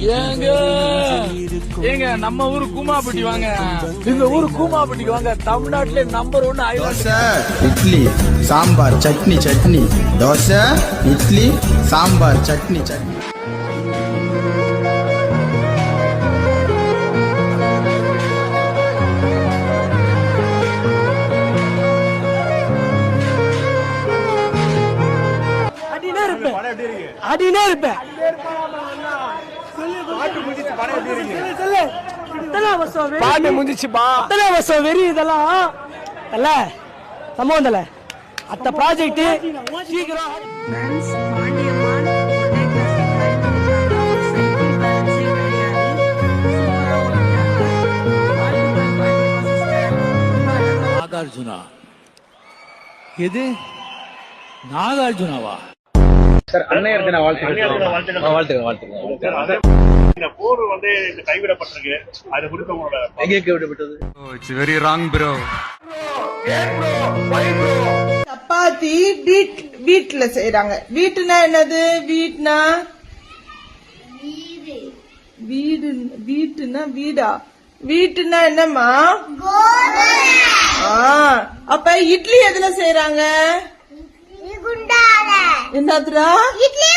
ஏங்க ஏங்க நம்ம ஊரு கூமாப்பட்டி வாங்க, இந்த ஊரு கூமாப்பட்டிக்கு வாங்க. தமிழ்நாட்டிலே நம்பர் 1 தோசை இட்லி சாம்பார் சட்னி சட்னி. தோசை இட்லி சாம்பார் சட்னி சட்னி. அடினே இருப்பேன். பாட்டு முடிஞ்சிச்சுப்பா. வெறி இதெல்லாம் அல்ல சம்பவம் இல்ல. அத்த ப்ராஜெக்ட் சீக்கிரம் நாகார்ஜுனா. எது நாகார்ஜுனாவா? சார் அன்னையர் தின வாழ்த்துக்கள். இந்த போர் வந்து கைவிடப்பட்டிருக்கு, அது குறித்து உங்களோட எங்கே கைவிடப்பட்டது? It's very wrong bro. Chapati வீட்ல செய்யறாங்க. வீட்டுனா என்னது? வீட்டுனா வீட்டுனா வீடா? வீட்டுனா என்னம்மா? அப்ப இட்லி எதுல செய்யறாங்க? என்னதுரா? இட்லி